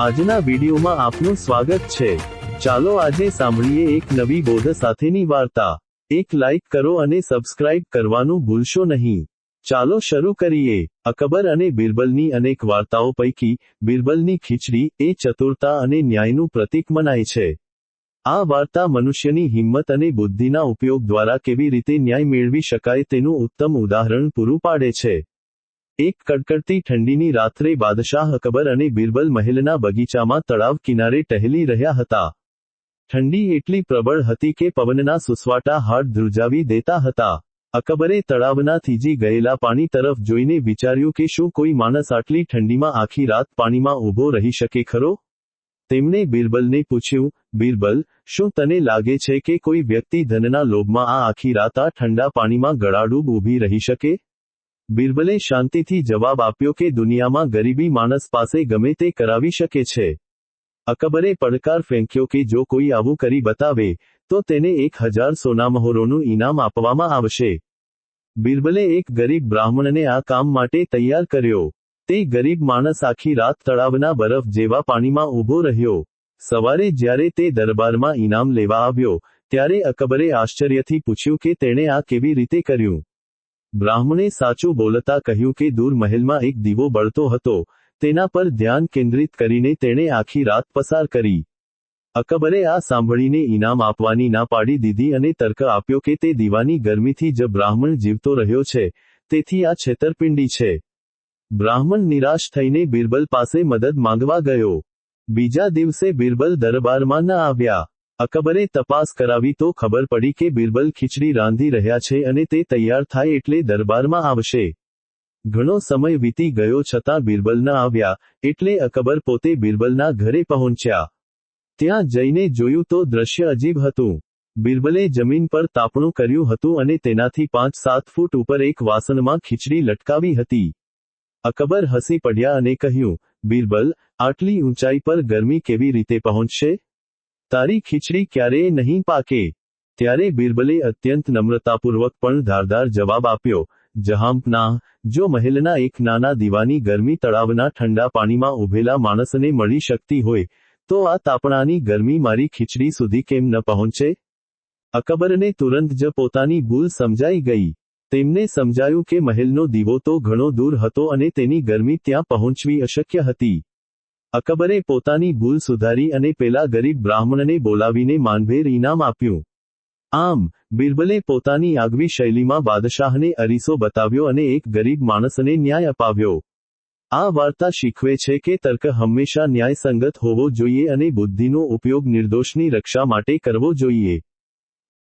આજના વિડીયોમાં આપનું સ્વાગત છે। ચાલો આજે સાંભળીએ એક નવી બોધ સાથેની વાર્તા। એક લાઈક કરો અને સબસ્ક્રાઇબ કરવાનું ભૂલશો નહીં। ચાલો શરૂ કરીએ। અકબર અને બિરબલની અનેક વાર્તાઓ પૈકી બિરબલની ખીચડી એ ચતુરતા અને ન્યાયનું પ્રતીક મનાય છે। આ વાર્તા મનુષ્યની હિંમત અને બુદ્ધિના ઉપયોગ દ્વારા કેવી રીતે ન્યાય મેળવી શકાય તેનું ઉત્તમ ઉદાહરણ પૂરું પાડે છે। એક કડકડતી ઠંડીની રાત્રે બાદશાહ અકબર અને બિરબલ મહેલના બગીચામાં તળાવ કિનારે ટહેલી રહ્યા હતા। ઠંડી એટલી પ્રબળ હતી કે પવનના સુસવાટા હાડ ધ્રુજાવી દેતા હતા। અકબરે તળાવના થીજી ગયેલા પાણી તરફ જોઈને વિચાર્યું કે શું કોઈ માણસ આટલી ઠંડીમાં આખી રાત પાણીમાં ઊભો રહી શકે ખરો? તેમણે બિરબલને પૂછ્યું, બિરબલ, શું તને લાગે છે કે કોઈ વ્યક્તિ ધનના લોભમાં આ આખી રાત આ ઠંડા પાણીમાં ગળાડૂબ ઊભી રહી શકે? બિરબલે શાંતિથી જવાબ આપ્યો કે દુનિયામાં ગરીબી માણસ પાસે ગમે તે કરાવી શકે છે। અકબરે પડકાર ફેંક્યો કે જો કોઈ આવું કરી બતાવે તો તેને 1000 સોનામહોરોનું ઇનામ આપવામાં આવશે। બિરબલે એક ગરીબ બ્રાહ્મણને આ કામ માટે તૈયાર કર્યો। તે ગરીબ માણસ આખી રાત તળાવના બરફ જેવા પાણીમાં ઊભો રહ્યો। સવારે જ્યારે તે દરબારમાં ઇનામ લેવા આવ્યો ત્યારે અકબરે આશ્ચર્યથી પૂછ્યું કે તેણે આ કેવી રીતે કર્યું? બ્રાહ્મણે સાચું બોલતા કહ્યું કે દૂર મહેલમાં એક દીવો બળતો હતો, તેના પર ધ્યાન કેન્દ્રિત કરીને તેણે આખી રાત પસાર કરી। અકબરે આ સાંભળીને ઇનામ આપવાની ના પાડી દીધી અને તર્ક આપ્યો કે તે દીવાની ગરમીથી જ બ્રાહ્મણ જીવતો રહ્યો છે, તેથી આ છેતરપિંડી છે। બ્રાહ્મણ નિરાશ થઈને બિરબલ પાસે મદદ માંગવા ગયો। બીજા દિવસે બિરબલ દરબારમાં ન આવ્યા। અકબરે તપાસ કરાવી તો ખબર પડી કે બિરબલ ખીચડી રાંધી રહ્યા છે અને તે તૈયાર થાય એટલે દરબારમાં આવશે। ઘણો સમય વીતી ગયો છતાં બિરબલ ન આવ્યા, એટલે અકબર પોતે બિરબલના ઘરે પહોંચ્યા। ત્યાં જઈને જોયું તો દ્રશ્ય અજીબ હતું। બિરબલે જમીન પર તાપણું કર્યું હતું અને તેનાથી 5-7 ફૂટ ઉપર એક વાસણમાં ખીચડી લટકાવી હતી। અકબર હસી પડ્યા અને કહ્યું, બિરબલ, આટલી ઊંચાઈ પર ગરમી કેવી રીતે પહોંચશે? તારી ખીચડી ક્યારેય નહીં પાકે। ત્યારે બિરબલે અત્યંત નમ્રતાપૂર્વક પણ ધારદાર જવાબ આપ્યો, જહાંપનાહ, જો મહેલના એક નાના દીવાની ગરમી તળાવના ઠંડા પાણીમાં ઊભેલા માણસને મળી શકતી હોય, તો આ તાપણાની ગરમી મારી ખીચડી સુધી કેમ ન પહોંચે? અકબરને તુરંત જ પોતાની ભૂલ સમજાઈ ગઈ। તેમને સમજાયું કે મહેલનો દીવો તો ઘણો દૂર હતો અને તેની ગરમી ત્યાં પહોંચવી અશક્ય હતી। અકબરે પોતાની ભૂલ સુધારી અને પેલા ગરીબ બ્રાહ્મણને બોલાવીને માનભેર ઇનામ આપ્યું। આમ, બિરબલે પોતાની આગવી શૈલીમાં બાદશાહને અરીસો બતાવ્યો અને એક ગરીબ માણસને ન્યાય અપાવ્યો। આ વાર્તા શીખવે છે કે તર્ક હંમેશા ન્યાયસંગત હોવો જોઈએ અને બુદ્ધિનો ઉપયોગ નિર્દોષની રક્ષા માટે કરવો જોઈએ।